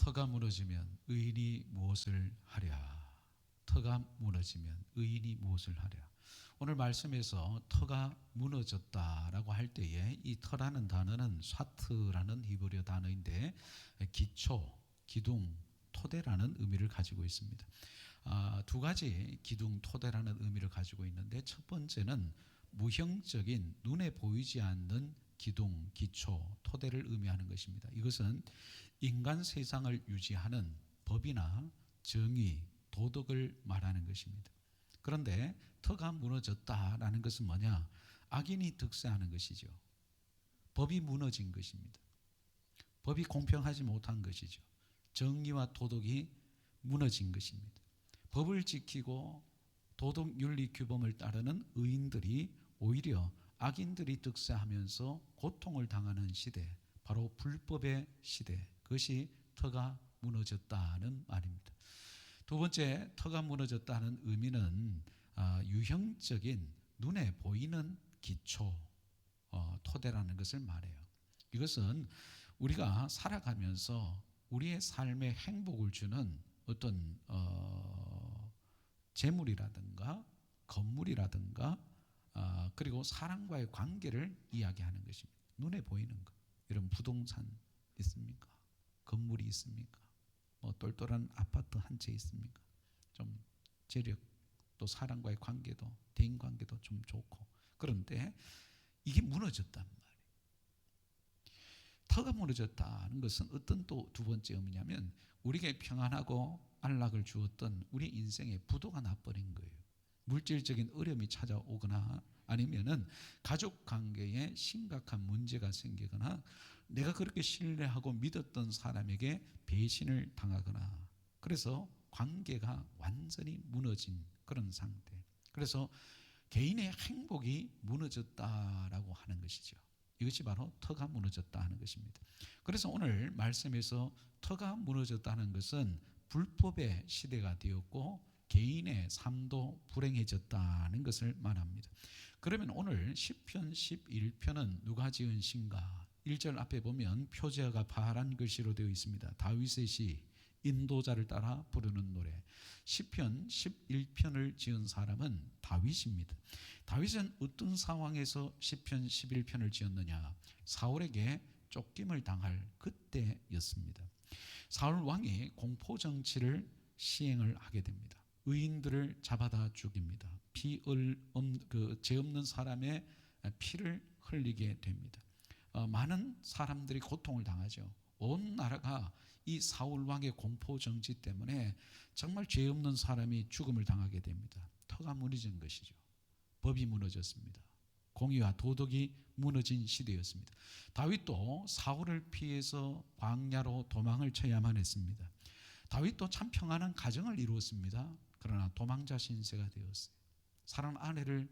터가 무너지면 의인이 무엇을 하랴. 터가 무너지면 의인이 무엇을 하랴. 오늘 말씀에서 터가 무너졌다라고 할 때에 이 터라는 단어는 샤트라는 히브리어 단어인데 기초, 기둥, 토대라는 의미를 가지고 있습니다. 두 가지 기둥, 토대라는 의미를 가지고 있는데 첫 번째는 무형적인 눈에 보이지 않는 기둥, 기초, 토대를 의미하는 것입니다. 이것은 인간 세상을 유지하는 법이나 정의, 도덕을 말하는 것입니다. 그런데 터가 무너졌다라는 것은 뭐냐? 악인이 득세하는 것이죠. 법이 무너진 것입니다. 법이 공평하지 못한 것이죠. 정의와 도덕이 무너진 것입니다. 법을 지키고 도덕 윤리 규범을 따르는 의인들이 오히려 악인들이 득세하면서 고통을 당하는 시대, 바로 불법의 시대, 그것이 터가 무너졌다는 말입니다. 두 번째, 터가 무너졌다는 의미는 유형적인 눈에 보이는 기초, 토대라는 것을 말해요. 이것은 우리가 살아가면서 우리의 삶에 행복을 주는 어떤 재물이라든가 건물이라든가 그리고 사람과의 관계를 이야기하는 것입니다. 눈에 보이는 것. 여러분 부동산 있습니까? 건물이 있습니까? 뭐 똘똘한 아파트 한 채 있습니까? 좀 재력 또 사람과의 관계도 대인 관계도 좀 좋고 그런데 이게 무너졌단 말이에요. 터가 무너졌다는 것은 어떤 또 두 번째 의미냐면 우리에게 평안하고 안락을 주었던 우리 인생의 부도가 나버린 거예요. 물질적인 어려움이 찾아오거나 아니면은 가족 관계에 심각한 문제가 생기거나 내가 그렇게 신뢰하고 믿었던 사람에게 배신을 당하거나 그래서 관계가 완전히 무너진 그런 상태. 그래서 개인의 행복이 무너졌다라고 하는 것이죠. 이것이 바로 터가 무너졌다 하는 것입니다. 그래서 오늘 말씀에서 터가 무너졌다는 것은 불법의 시대가 되었고 개인의 삶도 불행해졌다는 것을 말합니다. 그러면 오늘 시편 11편은 누가 지은 시인가? 1절 앞에 보면 표제어가 파란 글씨로 되어 있습니다. 다윗의 시, 인도자를 따라 부르는 노래. 시편 11편을 지은 사람은 다윗입니다. 다윗은 어떤 상황에서 시편 11편을 지었느냐? 사울에게 쫓김을 당할 그때였습니다. 사울 왕이 공포 정치를 시행을 하게 됩니다. 의인들을 잡아다 죽입니다. 죄 없는 사람의 피를 흘리게 됩니다. 많은 사람들이 고통을 당하죠. 온 나라가 이 사울 왕의 공포 정치 때문에 정말 죄 없는 사람이 죽음을 당하게 됩니다. 터가 무너진 것이죠. 법이 무너졌습니다. 공의와 도덕이 무너진 시대였습니다. 다윗도 사울을 피해서 광야로 도망을 쳐야만 했습니다. 다윗도 참 평안한 가정을 이루었습니다. 그러나 도망자 신세가 되었어요. 사랑 아내를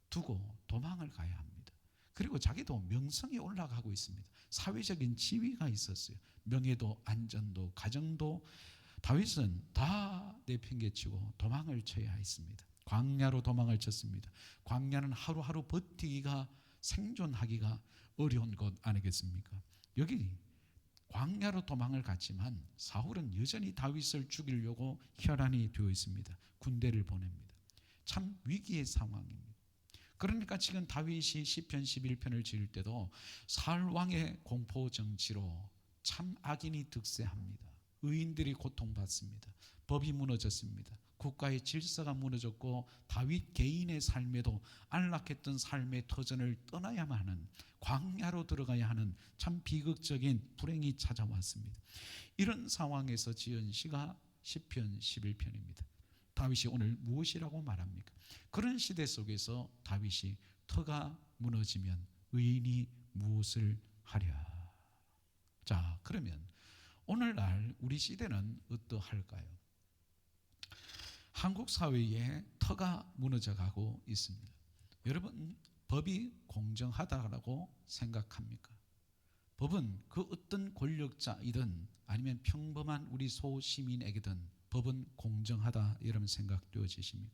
두고 도망을 가야 합니다. 그리고 자기도 명성이 올라가고 있습니다. 사회적인 지위가 있었어요. 명예도 안전도 가정도 다윗은 다 내팽개치고 도망을 쳐야 했습니다. 광야로 도망을 쳤습니다. 광야는 하루하루 버티기가 생존하기가 어려운 곳 아니겠습니까? 여기 광야로 도망을 갔지만 사울은 여전히 다윗을 죽이려고 혈안이 되어 있습니다. 군대를 보냅니다. 참 위기의 상황입니다. 그러니까 지금 다윗이 시편 11편을 지을 때도 사울 왕의 공포 정치로 참 악인이 득세합니다. 의인들이 고통받습니다. 법이 무너졌습니다. 국가의 질서가 무너졌고 다윗 개인의 삶에도 안락했던 삶의 터전을 떠나야만 하는 광야로 들어가야 하는 참 비극적인 불행이 찾아왔습니다. 이런 상황에서 지은 시가 시편 11편입니다. 다윗이 오늘 무엇이라고 말합니까? 그런 시대 속에서 다윗이 터가 무너지면 의인이 무엇을 하랴. 자, 그러면 오늘날 우리 시대는 어떠할까요? 한국 사회에 터가 무너져 가고 있습니다. 여러분, 법이 공정하다고 생각합니까? 법은 그 어떤 권력자이든 아니면 평범한 우리 소시민에게든 법은 공정하다 여러분 생각되어지십니까?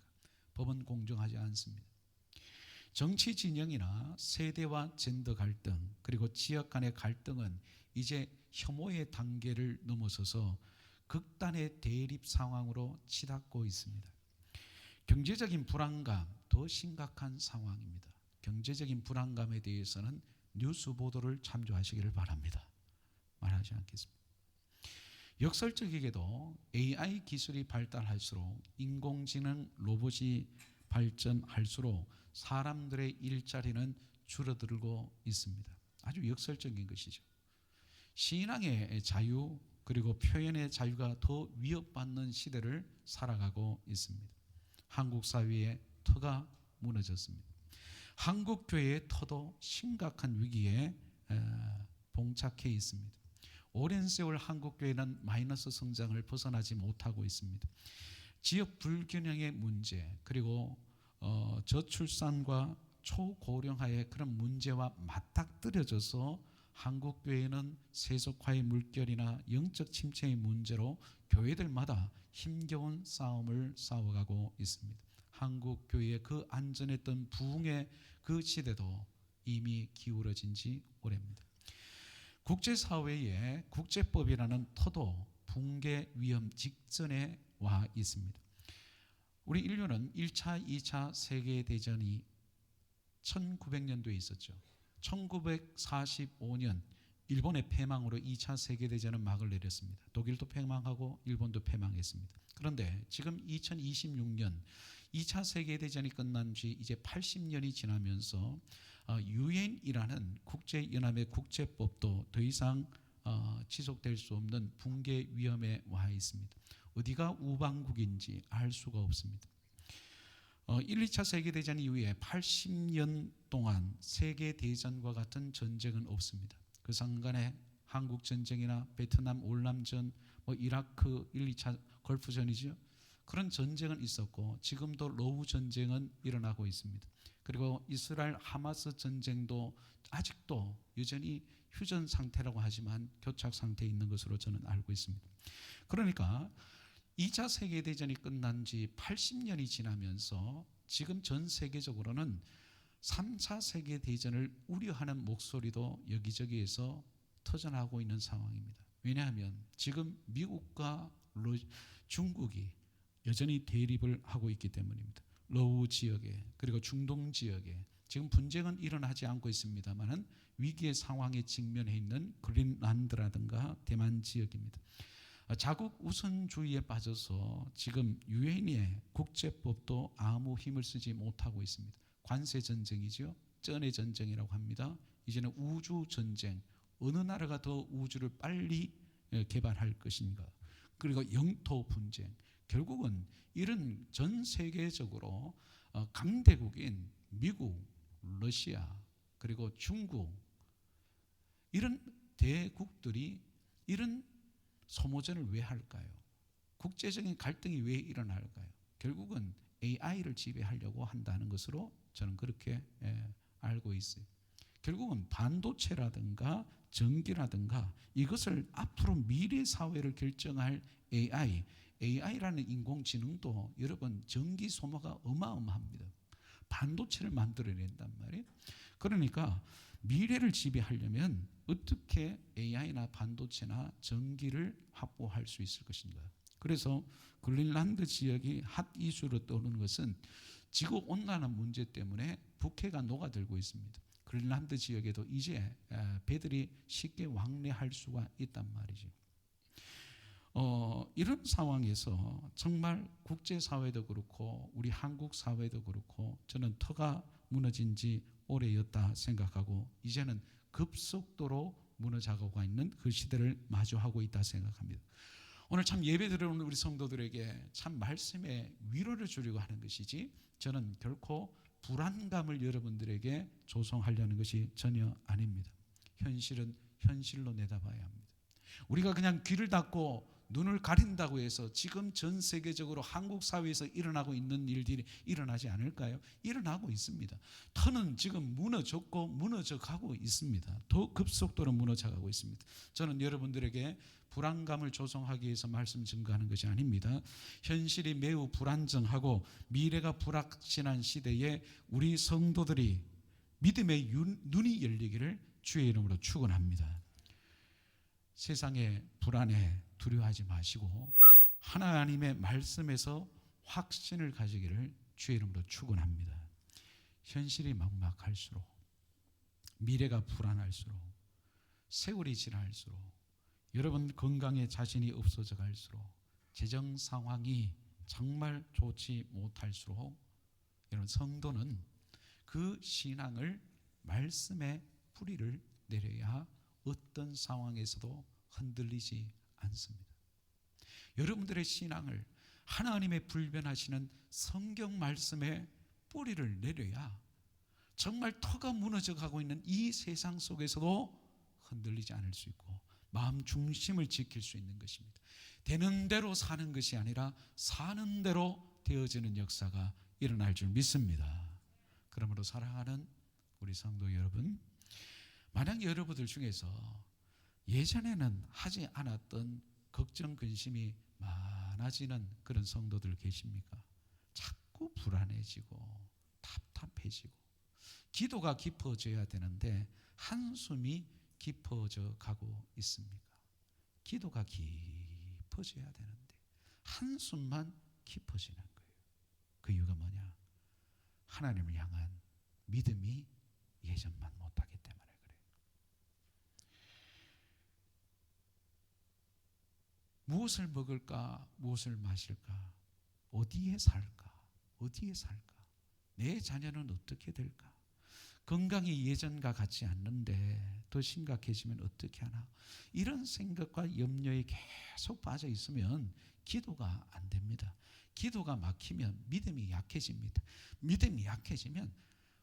법은 공정하지 않습니다. 정치 진영이나 세대와 젠더 갈등 그리고 지역 간의 갈등은 이제 혐오의 단계를 넘어서서 극단의 대립 상황으로 치닫고 있습니다. 경제적인 불안감, 더 심각한 상황입니다. 경제적인 불안감에 대해서는 뉴스 보도를 참조하시기를 바랍니다. 말하지 않겠습니다. 역설적이게도 AI 기술이 발달할수록 인공지능 로봇이 발전할수록 사람들의 일자리는 줄어들고 있습니다. 아주 역설적인 것이죠. 신앙의 자유 그리고 표현의 자유가 더 위협받는 시대를 살아가고 있습니다. 한국 사회의 터가 무너졌습니다. 한국 교회의 터도 심각한 위기에 봉착해 있습니다. 오랜 세월 한국 교회는 마이너스 성장을 벗어나지 못하고 있습니다. 지역 불균형의 문제 그리고 저출산과 초고령화의 그런 문제와 맞닥뜨려져서 한국 교회는 세속화의 물결이나 영적 침체의 문제로 교회들마다 힘겨운 싸움을 싸워가고 있습니다. 한국 교회의 그 안전했던 부흥의 그 시대도 이미 기울어진 지 오래입니다. 국제사회의 국제법이라는 터도 붕괴 위험 직전에 와 있습니다. 우리 인류는 1차, 2차 세계대전이 1900년도에 있었죠. 1945년 일본의 패망으로 2차 세계대전은 막을 내렸습니다. 독일도 패망하고 일본도 패망했습니다. 그런데 지금 2026년 2차 세계대전이 끝난 지 이제 80년이 지나면서 유엔이라는 국제연합의 국제법도 더 이상 지속될 수 없는 붕괴 위험에 와 있습니다. 어디가 우방국인지 알 수가 없습니다. 1, 2차 세계대전 이후에 80년 동안 세계대전과 같은 전쟁은 없습니다. 그 상간에 한국전쟁이나 베트남 올남전, 이라크 1, 2차 걸프전이죠. 그런 전쟁은 있었고 지금도 러우 전쟁은 일어나고 있습니다. 그리고 이스라엘 하마스 전쟁도 아직도 여전히 휴전 상태라고 하지만 교착 상태에 있는 것으로 저는 알고 있습니다. 그러니까 2차 세계대전이 끝난 지 80년이 지나면서 지금 전 세계적으로는 3차 세계대전을 우려하는 목소리도 여기저기에서 터져나오고 있는 상황입니다. 왜냐하면 지금 미국과 중국이 여전히 대립을 하고 있기 때문입니다. 러우 지역에 그리고 중동 지역에 지금 분쟁은 일어나지 않고 있습니다만 위기의 상황에 직면해 있는 그린란드라든가 대만 지역입니다. 자국 우선주의에 빠져서 지금 유엔의 국제법도 아무 힘을 쓰지 못하고 있습니다. 관세 전쟁이죠. 쩐의 전쟁이라고 합니다. 이제는 우주 전쟁, 어느 나라가 더 우주를 빨리 개발할 것인가. 그리고 영토 분쟁. 결국은 이런 전 세계적으로 강대국인 미국, 러시아, 그리고 중국 이런 대국들이 이런 소모전을 왜 할까요? 국제적인 갈등이 왜 일어날까요? 결국은 AI를 지배하려고 한다는 것으로 저는 그렇게 알고 있어요. 결국은 반도체라든가 전기라든가 이것을 앞으로 미래 사회를 결정할 AI라는 인공지능도 여러분 전기 소모가 어마어마합니다. 반도체를 만들어낸단 말이에요. 그러니까 미래를 지배하려면 어떻게 AI나 반도체나 전기를 확보할 수 있을 것인가. 그래서 그린란드 지역이 핫 이슈로 떠오르는 것은 지구온난화 문제 때문에 북해가 녹아들고 있습니다. 그린란드 지역에도 이제 배들이 쉽게 왕래할 수가 있단 말이죠. 이런 상황에서 정말 국제사회도 그렇고 우리 한국 사회도 그렇고 저는 터가 무너진 지 오래였다 생각하고 이제는 급속도로 무너져가고 있는 그 시대를 마주하고 있다 생각합니다. 오늘 참 예배 들어오는 우리 성도들에게 참 말씀에 위로를 주려고 하는 것이지 저는 결코 불안감을 여러분들에게 조성하려는 것이 전혀 아닙니다. 현실은 현실로 내다봐야 합니다. 우리가 그냥 귀를 닫고 눈을 가린다고 해서 지금 전 세계적으로 한국 사회에서 일어나고 있는 일들이 일어나지 않을까요? 일어나고 있습니다. 터는 지금 무너졌고 무너져 가고 있습니다. 더 급속도로 무너져 가고 있습니다. 저는 여러분들에게 불안감을 조성하기 위해서 말씀 증거하는 것이 아닙니다. 현실이 매우 불안정하고 미래가 불확실한 시대에 우리 성도들이 믿음의 눈이 열리기를 주의 이름으로 축원합니다. 세상의 불안에 두려워하지 마시고 하나님의 말씀에서 확신을 가지기를 주의 이름으로 축원합니다. 현실이 막막할수록, 미래가 불안할수록, 세월이 지날수록, 여러분 건강에 자신이 없어져 갈수록, 재정 상황이 정말 좋지 못할수록, 여러분 성도는 그 신앙을 말씀의 뿌리를 내려야 어떤 상황에서도 흔들리지 않습니다. 여러분들의 신앙을 하나님의 불변하시는 성경 말씀의 뿌리를 내려야 정말 터가 무너져 가고 있는 이 세상 속에서도 흔들리지 않을 수 있고 마음 중심을 지킬 수 있는 것입니다. 되는 대로 사는 것이 아니라 사는 대로 되어지는 역사가 일어날 줄 믿습니다. 그러므로 사랑하는 우리 성도 여러분, 만약 여러분들 중에서 예전에는 하지 않았던 걱정, 근심이 많아지는 그런 성도들 계십니까? 자꾸 불안해지고 답답해지고 기도가 깊어져야 되는데 한숨이 깊어져 가고 있습니까? 기도가 깊어져야 되는데 한숨만 깊어지는 거예요. 그 이유가 뭐냐? 하나님을 향한 믿음이 예전만 못하기 때문에 그래요. 무엇을 먹을까? 무엇을 마실까? 어디에 살까? 어디에 살까? 내 자녀는 어떻게 될까? 건강이 예전과 같지 않는데 더 심각해지면 어떻게 하나? 이런 생각과 염려에 계속 빠져 있으면 기도가 안 됩니다. 기도가 막히면 믿음이 약해집니다. 믿음이 약해지면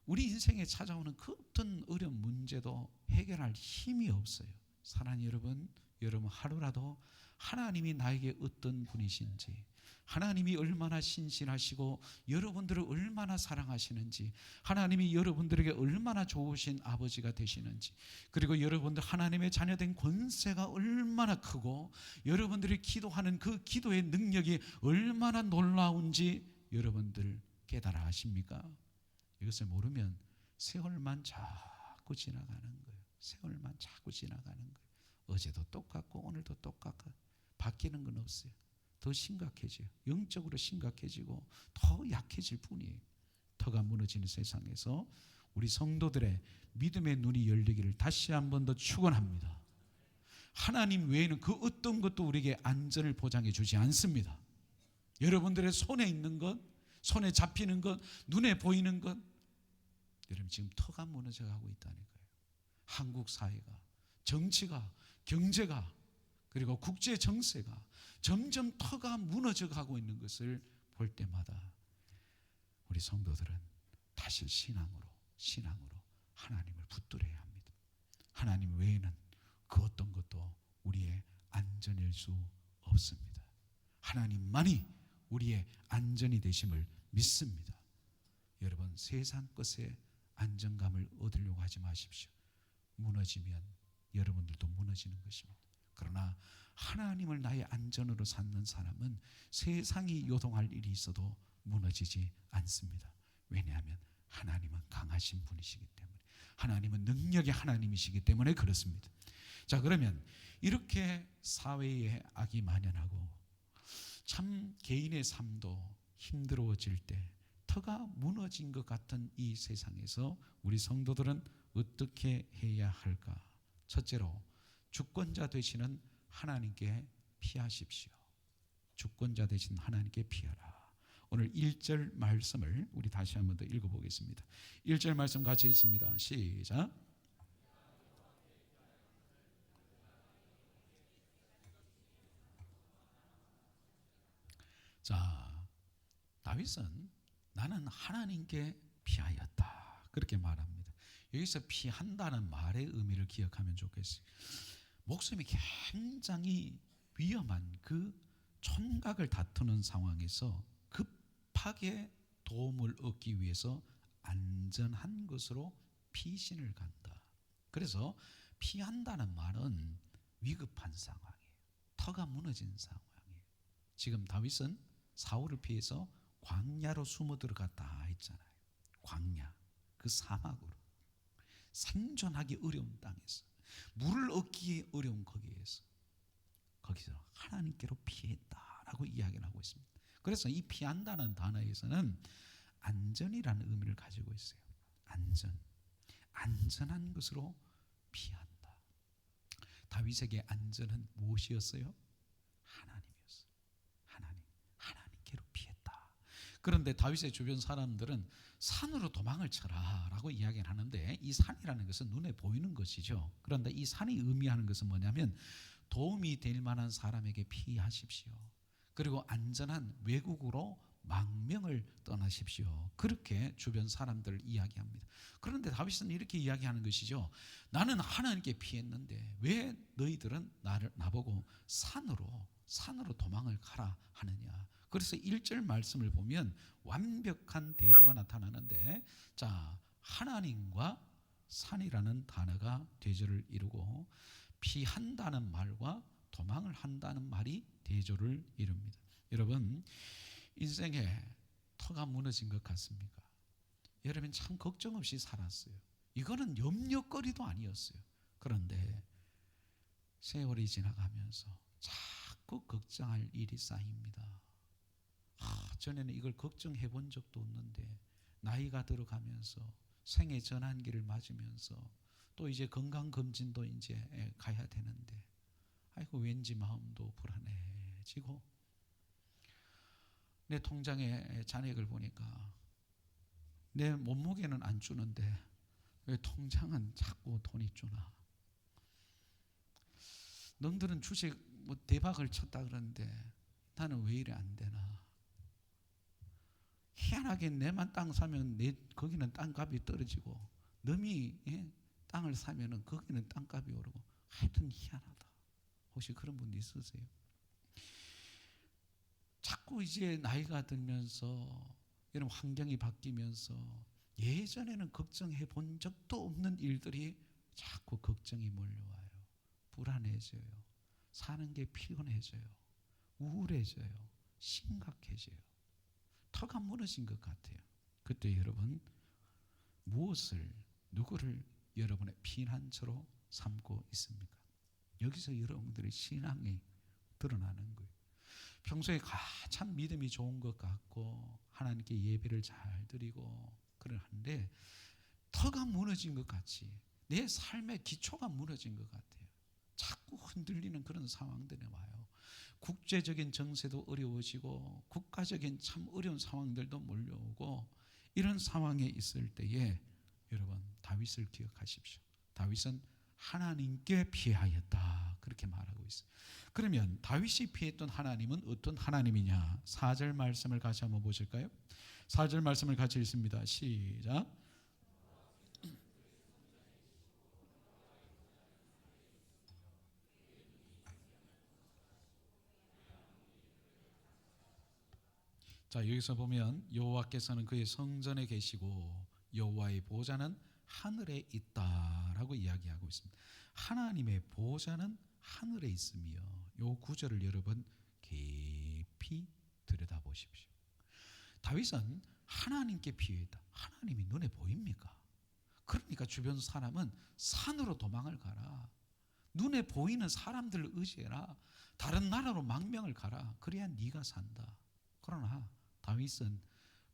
우리 인생에 찾아오는 그 어떤 어려운 문제도 해결할 힘이 없어요. 사랑하는 여러분, 여러분 하루라도 하나님이 나에게 어떤 분이신지, 하나님이 얼마나 신실하시고 여러분들을 얼마나 사랑하시는지, 하나님이 여러분들에게 얼마나 좋으신 아버지가 되시는지, 그리고 여러분들 하나님의 자녀된 권세가 얼마나 크고 여러분들이 기도하는 그 기도의 능력이 얼마나 놀라운지 여러분들 깨달아 아십니까? 이것을 모르면 세월만 자꾸 지나가는 거예요. 세월만 자꾸 지나가는 거예요. 어제도 똑같고 오늘도 똑같고 바뀌는 건 없어요. 더 심각해져요. 영적으로 심각해지고 더 약해질 뿐이에요. 터가 무너지는 세상에서 우리 성도들의 믿음의 눈이 열리기를 다시 한 번 더 축원합니다. 하나님 외에는 그 어떤 것도 우리에게 안전을 보장해 주지 않습니다. 여러분들의 손에 있는 것, 손에 잡히는 것, 눈에 보이는 것, 여러분 지금 터가 무너져 가고 있다는 거예요. 한국 사회가, 정치가, 경제가, 그리고 국제 정세가 점점 터가 무너져 가고 있는 것을 볼 때마다 우리 성도들은 다시 신앙으로 하나님을 붙들어야 합니다. 하나님 외에는 그 어떤 것도 우리의 안전일 수 없습니다. 하나님만이 우리의 안전이 되심을 믿습니다. 여러분 세상 것에 안정감을 얻으려고 하지 마십시오. 무너지면 여러분들도 무너지는 것입니다. 그러나 하나님을 나의 안전으로 삼는 사람은 세상이 요동할 일이 있어도 무너지지 않습니다. 왜냐하면 하나님은 강하신 분이시기 때문에, 하나님은 능력의 하나님이시기 때문에 그렇습니다. 자, 그러면 이렇게 사회에 악이 만연하고 참 개인의 삶도 힘들어질 때 터가 무너진 것 같은 이 세상에서 우리 성도들은 어떻게 해야 할까? 첫째로 주권자 되시는 하나님께 피하십시오. 주권자 되신 하나님께 피하라. 오늘 1절 말씀을 우리 다시 한번 더 읽어보겠습니다. 1절 말씀 같이 읽습니다. 시작. 자, 다윗은 나는 하나님께 피하였다 그렇게 말합니다. 여기서 피한다는 말의 의미를 기억하면 좋겠어요. 목숨이 굉장히 위험한 그 촌각을 다투는 상황에서 급하게 도움을 얻기 위해서 안전한 곳으로 피신을 간다. 그래서 피한다는 말은 위급한 상황이에요. 터가 무너진 상황이에요. 지금 다윗은 사울을 피해서 광야로 숨어 들어갔다 했잖아요. 광야, 그 사막으로 생존하기 어려운 땅에서 물을 얻기 어려운 거기서 하나님께로 피했다라고 이야기를 하고 있습니다. 그래서 이 피한다는 단어에서는 안전이라는 의미를 가지고 있어요. 안전한 것으로 피한다. 다윗에게 안전은 무엇이었어요? 하나님이었어요. 하나님께로 피했다. 그런데 다윗의 주변 사람들은 산으로 도망을 쳐라라고 이야기를 하는데, 이 산이라는 것은 눈에 보이는 것이죠. 그런데 이 산이 의미하는 것은 뭐냐면 도움이 될 만한 사람에게 피하십시오. 그리고 안전한 외국으로 망명을 떠나십시오. 그렇게 주변 사람들을 이야기합니다. 그런데 다윗은 이렇게 이야기하는 것이죠. 나는 하나님께 피했는데 왜 너희들은 나보고 산으로 도망을 가라 하느냐. 그래서 1절 말씀을 보면 완벽한 대조가 나타나는데, 자, 하나님과 산이라는 단어가 대조를 이루고 피한다는 말과 도망을 한다는 말이 대조를 이룹니다. 여러분, 인생에 터가 무너진 것 같습니까? 여러분 참 걱정 없이 살았어요. 이거는 염려거리도 아니었어요. 그런데 세월이 지나가면서 자꾸 걱정할 일이 쌓입니다. 전에는 이걸 걱정해 본 적도 없는데 나이가 들어가면서 생애 전환기를 맞으면서 또 이제 건강검진도 이제 가야 되는데, 아이고 왠지 마음도 불안해지고, 내 통장에 잔액을 보니까 내 몸무게는 안 주는데 왜 통장은 자꾸 돈이 주나. 너희들은 주식 뭐 대박을 쳤다 그러는데 나는 왜 이래 안 되나. 희한하게 내만 땅 사면 거기는 땅값이 떨어지고, 남이 땅을 사면은 거기는 땅값이 오르고, 하여튼 희한하다. 혹시 그런 분 있으세요? 자꾸 이제 나이가 들면서 여러분 환경이 바뀌면서 예전에는 걱정해 본 적도 없는 일들이 자꾸 걱정이 몰려와요. 불안해져요. 사는 게 피곤해져요. 우울해져요. 심각해져요. 터가 무너진 것 같아요. 그때 여러분 누구를 여러분의 피난처로 삼고 있습니까? 여기서 여러분들의 신앙이 드러나는 거예요. 평소에 참 믿음이 좋은 것 같고 하나님께 예배를 잘 드리고 그러는데 터가 무너진 것 같이 내 삶의 기초가 무너진 것 같아요. 자꾸 흔들리는 그런 상황들이 와요. 국제적인 정세도 어려워지고 국가적인 참 어려운 상황들도 몰려오고, 이런 상황에 있을 때에 여러분 다윗을 기억하십시오. 다윗은 하나님께 피하였다 그렇게 말하고 있어요. 그러면 다윗이 피했던 하나님은 어떤 하나님이냐? 4절 말씀을 같이 한번 보실까요? 4절 말씀을 같이 읽습니다. 시작. 자, 여기서 보면 여호와께서는 그의 성전에 계시고 여호와의 보좌는 하늘에 있다라고 이야기하고 있습니다. 하나님의 보좌는 하늘에 있으며, 요 구절을 여러분 깊이 들여다보십시오. 다윗은 하나님께 피했다. 하나님이 눈에 보입니까? 그러니까 주변 사람은 산으로 도망을 가라. 눈에 보이는 사람들을 의지해라. 다른 나라로 망명을 가라. 그래야 네가 산다. 그러나 다윗은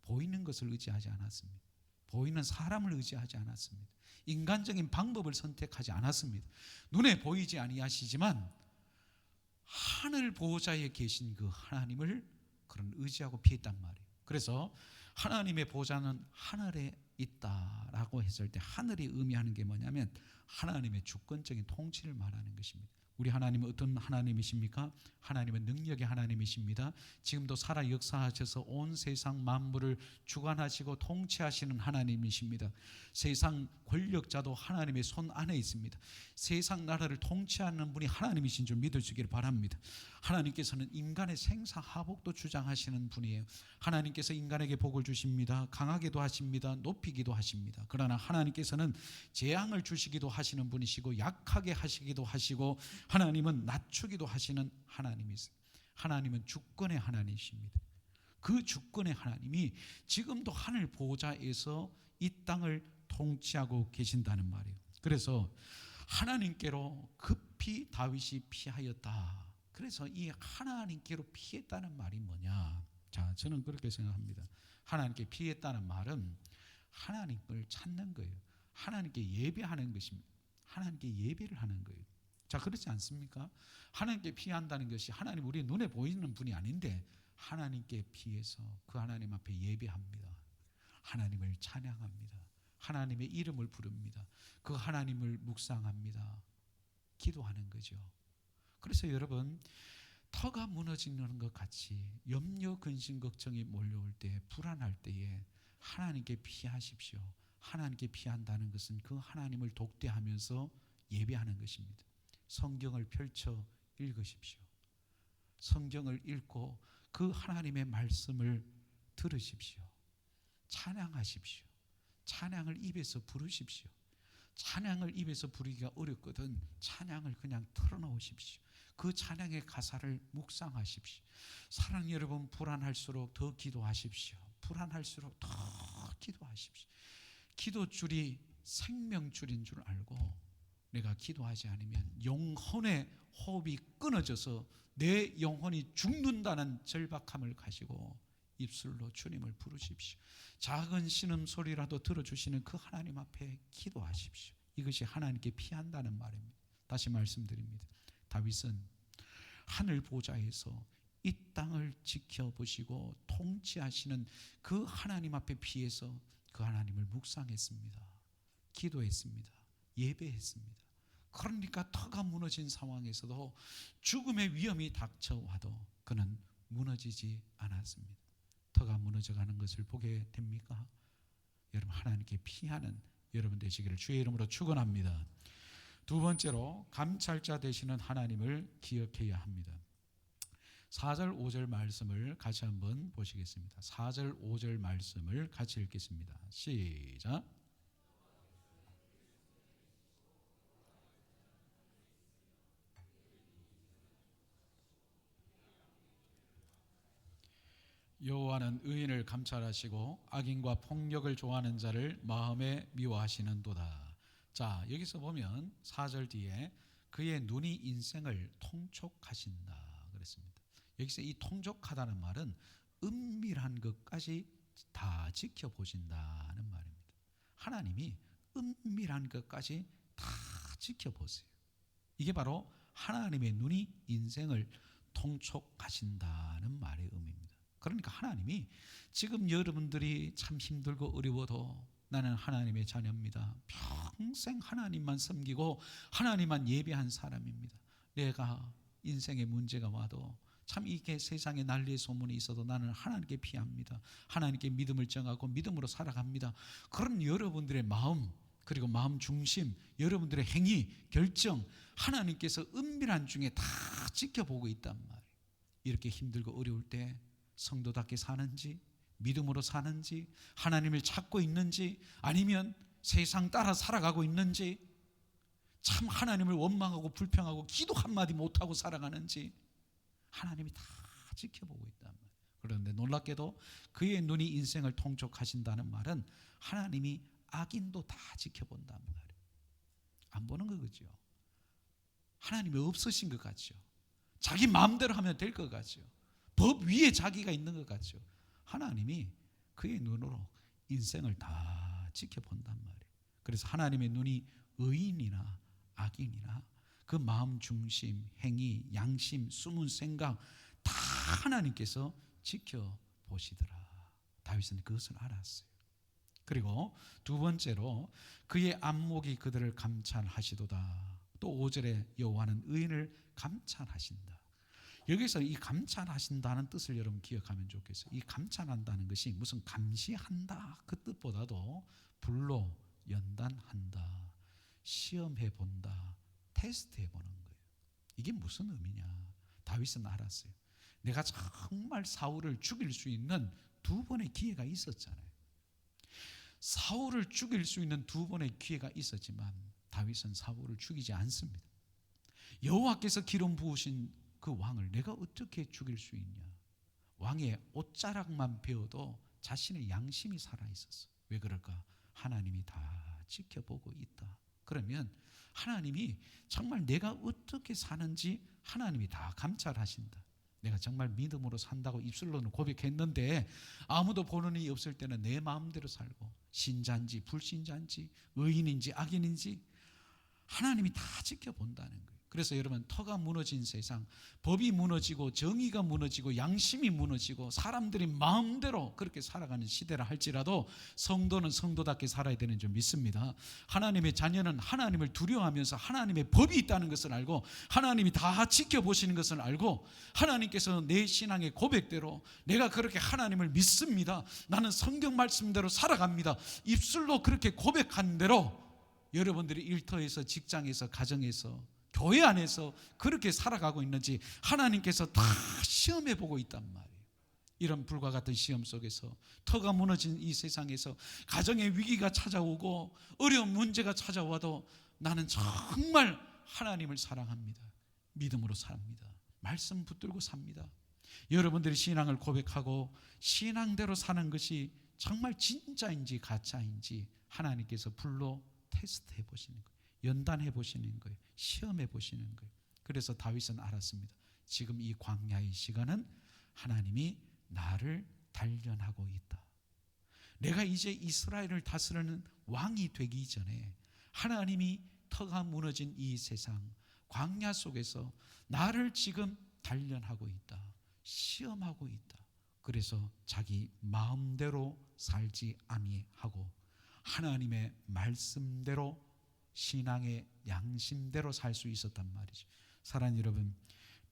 보이는 것을 의지하지 않았습니다. 보이는 사람을 의지하지 않았습니다. 인간적인 방법을 선택하지 않았습니다. 눈에 보이지 아니하시지만 하늘 보호자에 계신 그 하나님을 그런 의지하고 피했단 말이에요. 그래서 하나님의 보좌는 하늘에 있다라고 했을 때 하늘이 의미하는 게 뭐냐면 하나님의 주권적인 통치를 말하는 것입니다. 우리 하나님은 어떤 하나님이십니까? 하나님은 능력의 하나님이십니다. 지금도 살아 역사하셔서 온 세상 만물을 주관하시고 통치하시는 하나님이십니다. 세상 권력자도 하나님의 손 안에 있습니다. 세상 나라를 통치하는 분이 하나님이신 줄 믿으시길 바랍니다. 하나님께서는 인간의 생사하복도 주장하시는 분이에요. 하나님께서 인간에게 복을 주십니다. 강하게도 하십니다. 높이기도 하십니다. 그러나 하나님께서는 재앙을 주시기도 하시는 분이시고 약하게 하시기도 하시고 하나님은 낮추기도 하시는 하나님이세요. 하나님은 주권의 하나님이십니다. 그 주권의 하나님이 지금도 하늘 보좌에서 이 땅을 통치하고 계신다는 말이에요. 그래서 하나님께로 급히 다윗이 피하였다. 그래서 이 하나님께로 피했다는 말이 뭐냐? 자, 저는 그렇게 생각합니다. 하나님께 피했다는 말은 하나님을 찾는 거예요. 하나님께 예배하는 것입니다. 하나님께 예배를 하는 거예요. 자, 그렇지 않습니까? 하나님께 피한다는 것이 하나님 우리 눈에 보이는 분이 아닌데 하나님께 피해서 그 하나님 앞에 예배합니다. 하나님을 찬양합니다. 하나님의 이름을 부릅니다. 그 하나님을 묵상합니다. 기도하는 거죠. 그래서 여러분, 터가 무너지는 것 같이 염려, 근심, 걱정이 몰려올 때, 불안할 때에 하나님께 피하십시오. 하나님께 피한다는 것은 그 하나님을 독대하면서 예배하는 것입니다. 성경을 펼쳐 읽으십시오. 성경을 읽고 그 하나님의 말씀을 들으십시오. 찬양하십시오. 찬양을 입에서 부르십시오. 찬양을 입에서 부르기가 어렵거든 찬양을 그냥 털어놓으십시오. 그 찬양의 가사를 묵상하십시오. 사랑하는 여러분, 불안할수록 더 기도하십시오. 불안할수록 더 기도하십시오. 기도줄이 생명줄인 줄 알고 내가 기도하지 않으면 영혼의 호흡이 끊어져서 내 영혼이 죽는다는 절박함을 가지고 입술로 주님을 부르십시오. 작은 신음소리라도 들어주시는 그 하나님 앞에 기도하십시오. 이것이 하나님께 피한다는 말입니다. 다시 말씀드립니다. 다윗은 하늘 보좌에서 이 땅을 지켜보시고 통치하시는 그 하나님 앞에 피해서 그 하나님을 묵상했습니다. 기도했습니다. 예배했습니다. 그러니까 터가 무너진 상황에서도 죽음의 위험이 닥쳐와도 그는 무너지지 않았습니다. 터가 무너져가는 것을 보게 됩니까? 여러분, 하나님께 피하는 여러분 되시기를 주의 이름으로 축원합니다. 두 번째로 감찰자 되시는 하나님을 기억해야 합니다. 4절 5절 말씀을 같이 한번 보시겠습니다. 4절 5절 말씀을 같이 읽겠습니다. 시작. 여호와는 의인을 감찰하시고 악인과 폭력을 좋아하는 자를 마음에 미워하시는도다. 자, 여기서 보면 4절 뒤에 그의 눈이 인생을 통촉하신다 그랬습니다. 여기서 이 통촉하다는 말은 은밀한 것까지 다 지켜보신다는 말입니다. 하나님이 은밀한 것까지 다 지켜보세요. 이게 바로 하나님의 눈이 인생을 통촉하신다는 말의 의미입니다. 그러니까 하나님이 지금 여러분들이 참 힘들고 어려워도 나는 하나님의 자녀입니다. 평생 하나님만 섬기고 하나님만 예배한 사람입니다. 내가 인생에 문제가 와도 참 이게 세상에 난리의 소문이 있어도 나는 하나님께 피합니다. 하나님께 믿음을 정하고 믿음으로 살아갑니다. 그런 여러분들의 마음, 그리고 마음 중심, 여러분들의 행위, 결정, 하나님께서 은밀한 중에 다 지켜보고 있단 말이에요. 이렇게 힘들고 어려울 때 성도답게 사는지, 믿음으로 사는지, 하나님을 찾고 있는지, 아니면 세상 따라 살아가고 있는지, 참 하나님을 원망하고 불평하고 기도 한마디 못하고 살아가는지 하나님이 다 지켜보고 있단 말이에요. 그런데 놀랍게도 그의 눈이 인생을 통촉하신다는 말은 하나님이 악인도 다 지켜본단 말이에요. 안 보는 거죠. 하나님이 없으신 것 같죠. 자기 마음대로 하면 될 것 같죠. 법 위에 자기가 있는 것 같죠. 하나님이 그의 눈으로 인생을 다 지켜본단 말이에요. 그래서 하나님의 눈이 의인이나 악인이나 그 마음 중심, 행위, 양심, 숨은 생각 다 하나님께서 지켜보시더라. 다윗은 그것을 알았어요. 그리고 두 번째로 그의 안목이 그들을 감찰하시도다. 또 5절에 여호와는 의인을 감찰하신다. 여기서 이 감찰하신다는 뜻을 여러분 기억하면 좋겠어요. 이 감찰한다는 것이 무슨 감시한다 그 뜻보다도 불로 연단한다, 시험해본다, 테스트해보는 거예요. 이게 무슨 의미냐? 다윗은 알았어요. 내가 정말 사울을 죽일 수 있는 두 번의 기회가 있었잖아요. 사울을 죽일 수 있는 두 번의 기회가 있었지만 다윗은 사울을 죽이지 않습니다. 여호와께서 기름 부으신 그 왕을 내가 어떻게 죽일 수 있냐? 왕의 옷자락만 베어도 자신의 양심이 살아있었어. 왜 그럴까? 하나님이 다 지켜보고 있다. 그러면 하나님이 정말 내가 어떻게 사는지 하나님이 다 감찰하신다. 내가 정말 믿음으로 산다고 입술로는 고백했는데 아무도 보는 이 없을 때는 내 마음대로 살고 신자인지 불신자인지 의인인지 악인인지 하나님이 다 지켜본다는 거예요. 그래서 여러분, 터가 무너진 세상, 법이 무너지고 정의가 무너지고 양심이 무너지고 사람들이 마음대로 그렇게 살아가는 시대라 할지라도 성도는 성도답게 살아야 되는 줄 믿습니다. 하나님의 자녀는 하나님을 두려워하면서 하나님의 법이 있다는 것을 알고 하나님이 다 지켜보시는 것을 알고 하나님께서 내 신앙의 고백대로 내가 그렇게 하나님을 믿습니다, 나는 성경 말씀대로 살아갑니다, 입술로 그렇게 고백한 대로 여러분들이 일터에서, 직장에서, 가정에서, 교회 안에서 그렇게 살아가고 있는지 하나님께서 다 시험해 보고 있단 말이에요. 이런 불과 같은 시험 속에서, 터가 무너진 이 세상에서 가정의 위기가 찾아오고 어려운 문제가 찾아와도 나는 정말 하나님을 사랑합니다, 믿음으로 삽니다, 말씀 붙들고 삽니다. 여러분들이 신앙을 고백하고 신앙대로 사는 것이 정말 진짜인지 가짜인지 하나님께서 불러 테스트해 보시는 거예요. 연단해 보시는 거예요. 시험해 보시는 거예요. 그래서 다윗은 알았습니다. 지금 이 광야의 시간은 하나님이 나를 단련하고 있다. 내가 이제 이스라엘을 다스리는 왕이 되기 전에 하나님이 터가 무너진 이 세상 광야 속에서 나를 지금 단련하고 있다, 시험하고 있다. 그래서 자기 마음대로 살지 아니하고 하나님의 말씀대로 신앙의 양심대로 살 수 있었단 말이죠. 사랑하는 여러분,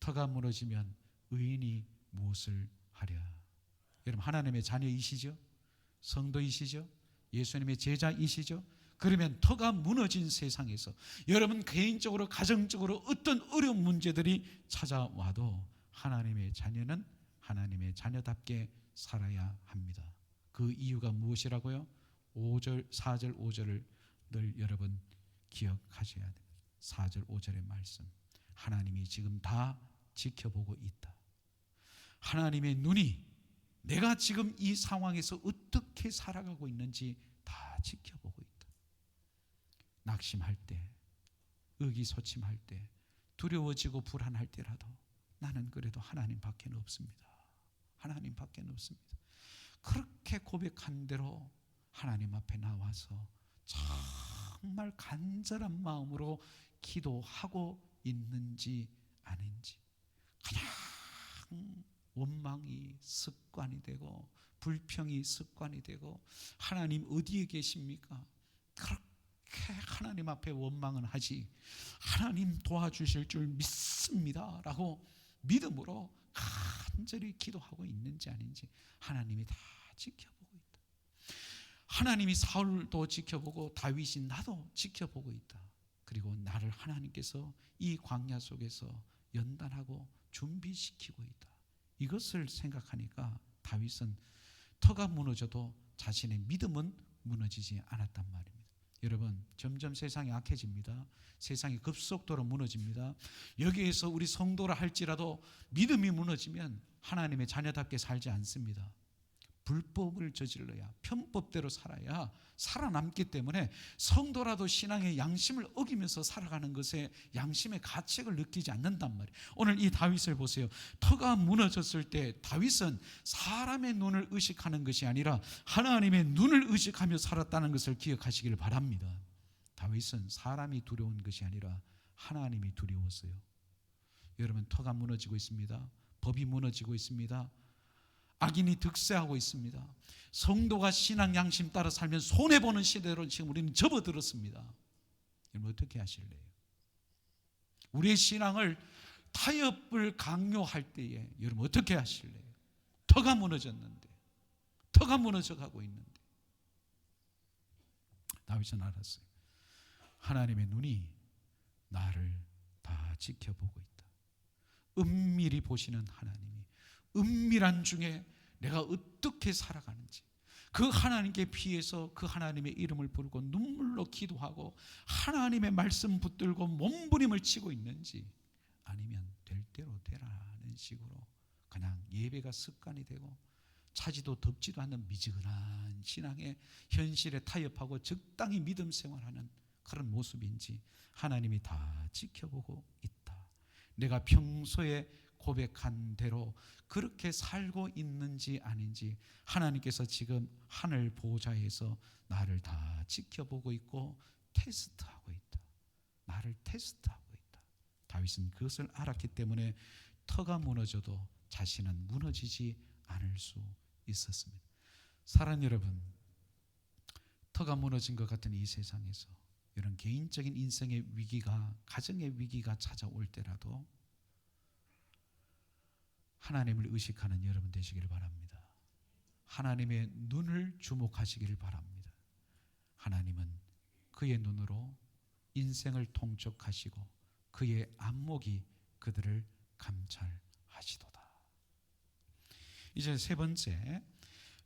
터가 무너지면 의인이 무엇을 하랴? 여러분, 하나님의 자녀이시죠? 성도이시죠? 예수님의 제자이시죠? 그러면 터가 무너진 세상에서 여러분 개인적으로, 가정적으로 어떤 어려운 문제들이 찾아와도 하나님의 자녀는 하나님의 자녀답게 살아야 합니다. 그 이유가 무엇이라고요? 5절, 4절, 5절을 늘 여러분 기억하셔야 돼요. 4절, 5절의 말씀, 하나님이 지금 다 지켜보고 있다. 하나님의 눈이 내가 지금 이 상황에서 어떻게 살아가고 있는지 다 지켜보고 있다. 낙심할 때, 의기소침할 때, 두려워지고 불안할 때라도 나는 그래도 하나님 밖에는 없습니다. 하나님 밖에는 없습니다. 그렇게 고백한 대로 하나님 앞에 나와서 정말 간절한 마음으로 기도하고 있는지 아닌지, 그냥 원망이 습관이 되고 불평이 습관이 되고 하나님 어디에 계십니까? 그렇게 하나님 앞에 원망은 하지 하나님 도와주실 줄 믿습니다 라고 믿음으로 간절히 기도하고 있는지 아닌지 하나님이 다 지켜보고 있다. 하나님이 사울도 지켜보고 다윗이 나도 지켜보고 있다. 그리고 나를 하나님께서 이 광야 속에서 연단하고 준비시키고 있다. 이것을 생각하니까 다윗은 터가 무너져도 자신의 믿음은 무너지지 않았단 말입니다. 여러분, 점점 세상이 악해집니다. 세상이 급속도로 무너집니다. 여기에서 우리 성도라 할지라도 믿음이 무너지면 하나님의 자녀답게 살지 않습니다. 불법을 저질러야, 편법대로 살아야 살아남기 때문에 성도라도 신앙의 양심을 어기면서 살아가는 것에 양심의 가책을 느끼지 않는단 말이에요. 오늘 이 다윗을 보세요. 터가 무너졌을 때 다윗은 사람의 눈을 의식하는 것이 아니라 하나님의 눈을 의식하며 살았다는 것을 기억하시기를 바랍니다. 다윗은 사람이 두려운 것이 아니라 하나님이 두려웠어요. 여러분, 터가 무너지고 있습니다. 법이 무너지고 있습니다. 악인이 득세하고 있습니다. 성도가 신앙 양심 따라 살면 손해보는 시대로 지금 우리는 접어들었습니다. 여러분, 어떻게 하실래요? 우리의 신앙을 타협을 강요할 때에 여러분 어떻게 하실래요? 터가 무너졌는데, 터가 무너져가고 있는데. 다윗은 알았어요. 하나님의 눈이 나를 다 지켜보고 있다. 은밀히 보시는 하나님이 은밀한 중에 내가 어떻게 살아가는지, 그 하나님께 피해서 그 하나님의 이름을 부르고 눈물로 기도하고 하나님의 말씀 붙들고 몸부림을 치고 있는지, 아니면 될 대로 되라는 식으로 그냥 예배가 습관이 되고 차지도 덥지도 않는 미지근한 신앙의 현실에 타협하고 적당히 믿음 생활하는 그런 모습인지 하나님이 다 지켜보고 있다. 내가 평소에 고백한 대로 그렇게 살고 있는지 아닌지 하나님께서 지금 하늘 보좌에서 나를 다 지켜보고 있고 테스트하고 있다. 나를 테스트하고 있다. 다윗은 그것을 알았기 때문에 터가 무너져도 자신은 무너지지 않을 수 있었습니다. 사랑하는 여러분, 터가 무너진 것 같은 이 세상에서 이런 개인적인 인생의 위기가, 가정의 위기가 찾아올 때라도 하나님을 의식하는 여러분 되시기를 바랍니다. 하나님의 눈을 주목하시기를 바랍니다. 하나님은 그의 눈으로 인생을 통촉하시고 그의 안목이 그들을 감찰하시도다. 이제 세 번째,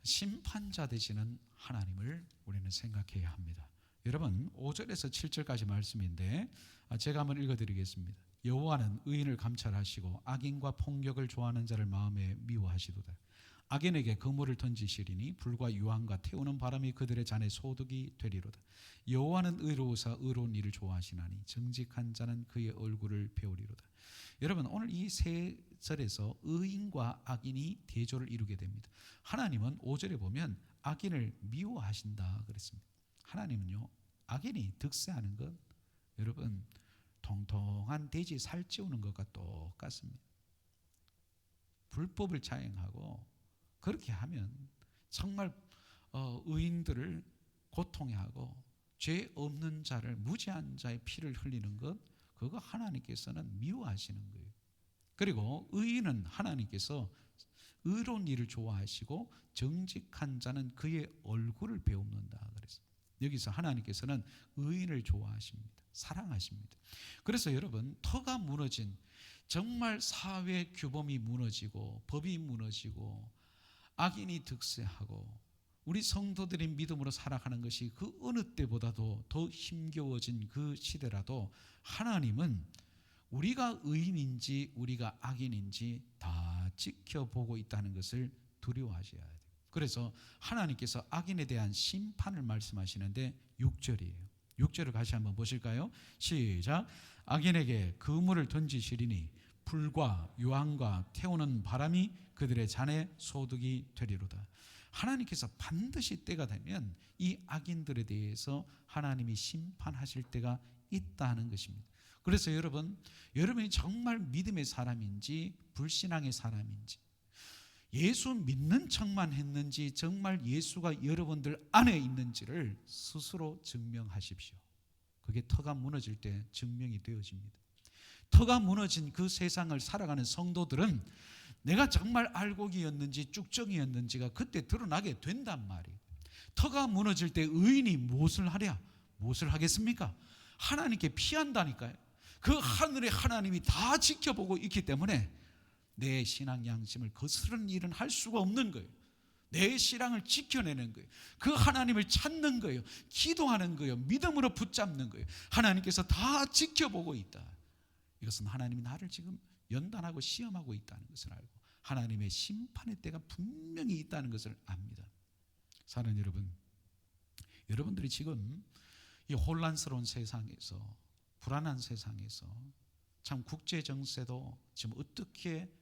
심판자 되시는 하나님을 우리는 생각해야 합니다. 여러분 5절에서 7절까지 말씀인데 제가 한번 읽어드리겠습니다. 여호와는 의인을 감찰하시고 악인과 폭력을 좋아하는 자를 마음에 미워하시도다. 악인에게 그물을 던지시리니 불과 유황과 태우는 바람이 그들의 잔에 소득이 되리로다. 여호와는 의로우사 의로운 일을 좋아하시나니 정직한 자는 그의 얼굴을 배우리로다. 여러분 오늘 이 세 절에서 의인과 악인이 대조를 이루게 됩니다. 하나님은 5절에 보면 악인을 미워하신다 그랬습니다. 하나님은요, 악인이 득세하는 것, 여러분 통통한 돼지 살찌우는 것과 똑같습니다. 불법을 자행하고 그렇게 하면 정말 의인들을 고통해하고 죄 없는 자를, 무죄한 자의 피를 흘리는 것, 그거 하나님께서는 미워하시는 거예요. 그리고 의인은 하나님께서 의로운 일을 좋아하시고 정직한 자는 그의 얼굴을 배웁는다 그랬어요. 여기서 하나님께서는 의인을 좋아하십니다. 사랑하십니다. 그래서 여러분 터가 무너진, 정말 사회 규범이 무너지고 법이 무너지고 악인이 득세하고 우리 성도들이 믿음으로 살아가는 것이 그 어느 때보다도 더 힘겨워진 그 시대라도 하나님은 우리가 의인인지 우리가 악인인지 다 지켜보고 있다는 것을 두려워하셔야 돼요. 그래서 하나님께서 악인에 대한 심판을 말씀하시는데 6절이에요. 6절을 다시 한번 보실까요? 시작. 악인에게 그물을 던지시리니 불과 유황과 태우는 바람이 그들의 잔에 소득이 되리로다. 하나님께서 반드시 때가 되면 이 악인들에 대해서 하나님이 심판하실 때가 있다는 것입니다. 그래서 여러분이 정말 믿음의 사람인지 불신앙의 사람인지, 예수 믿는 척만 했는지 정말 예수가 여러분들 안에 있는지를 스스로 증명하십시오. 그게 터가 무너질 때 증명이 되어집니다. 터가 무너진 그 세상을 살아가는 성도들은 내가 정말 알곡이었는지 쭉정이었는지가 그때 드러나게 된단 말이에요. 터가 무너질 때 의인이 무엇을 하랴? 무엇을 하겠습니까? 하나님께 피한다니까요. 그 하늘의 하나님이 다 지켜보고 있기 때문에 내 신앙 양심을 거스르는 일은 할 수가 없는 거예요. 내 신앙을 지켜내는 거예요. 그 하나님을 찾는 거예요. 기도하는 거예요. 믿음으로 붙잡는 거예요. 하나님께서 다 지켜보고 있다. 이것은 하나님이 나를 지금 연단하고 시험하고 있다는 것을 알고 하나님의 심판의 때가 분명히 있다는 것을 압니다. 사랑하는 여러분, 여러분들이 지금 이 혼란스러운 세상에서, 불안한 세상에서, 참 국제 정세도 지금 어떻게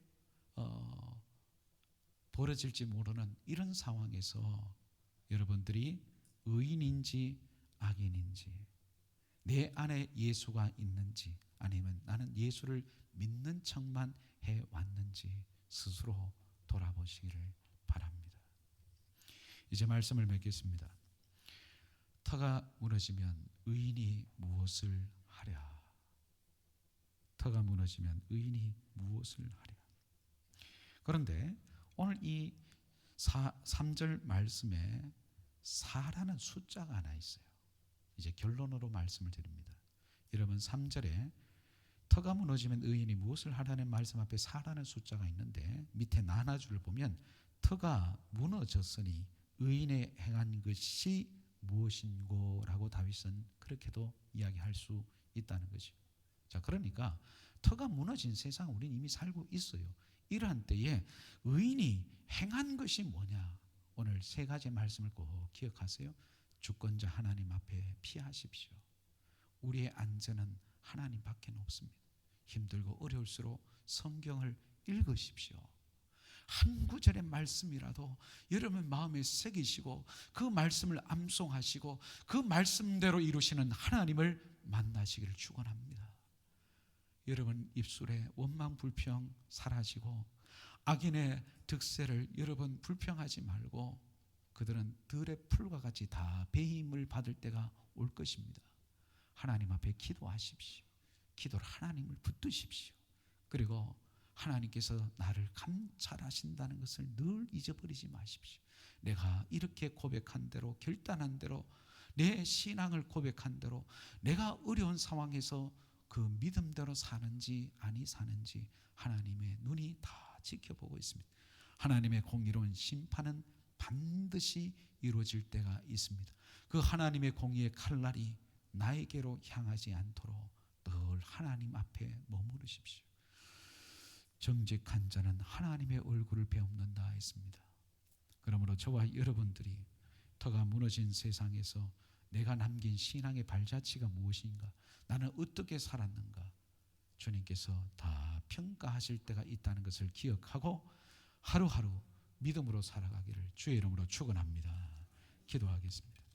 벌어질지 모르는 이런 상황에서 여러분들이 의인인지 악인인지, 내 안에 예수가 있는지 아니면 나는 예수를 믿는 척만 해왔는지 스스로 돌아보시기를 바랍니다. 이제 말씀을 맺겠습니다. 터가 무너지면 의인이 무엇을 하랴? 터가 무너지면 의인이 무엇을 하랴? 그런데 오늘 이 3절 말씀에 4라는 숫자가 하나 있어요. 이제 결론으로 말씀을 드립니다. 여러분 3절에 터가 무너지면 의인이 무엇을 하라는 말씀 앞에 4라는 숫자가 있는데 밑에 나눠줄을 보면 터가 무너졌으니 의인의 행한 것이 무엇인고 라고 다윗은 그렇게도 이야기할 수 있다는 거죠. 자, 그러니까 터가 무너진 세상 우리는 이미 살고 있어요. 이러한 때에 의인이 행한 것이 뭐냐? 오늘 세 가지 말씀을 꼭 기억하세요. 주권자 하나님 앞에 피하십시오. 우리의 안전은 하나님밖에 없습니다. 힘들고 어려울수록 성경을 읽으십시오. 한 구절의 말씀이라도 여러분 마음에 새기시고 그 말씀을 암송하시고 그 말씀대로 이루시는 하나님을 만나시기를 축원합니다. 여러분 입술에 원망 불평 사라지고 악인의 득세를 여러분 불평하지 말고 그들은 들의 풀과 같이 다 배임을 받을 때가 올 것입니다. 하나님 앞에 기도하십시오. 기도를 하나님을 붙드십시오. 그리고 하나님께서 나를 감찰하신다는 것을 늘 잊어버리지 마십시오. 내가 이렇게 고백한 대로 결단한 대로 내 신앙을 고백한 대로 내가 어려운 상황에서 그 믿음대로 사는지 아니 사는지 하나님의 눈이 다 지켜보고 있습니다. 하나님의 공의로운 심판은 반드시 이루어질 때가 있습니다. 그 하나님의 공의의 칼날이 나에게로 향하지 않도록 늘 하나님 앞에 머무르십시오. 정직한 자는 하나님의 얼굴을 배웁는다 했습니다. 그러므로 저와 여러분들이 터가 무너진 세상에서 내가 남긴 신앙의 발자취가 무엇인가, 나는 어떻게 살았는가, 주님께서 다 평가하실 때가 있다는 것을 기억하고 하루하루 믿음으로 살아가기를 주의 이름으로 축원합니다. 기도하겠습니다.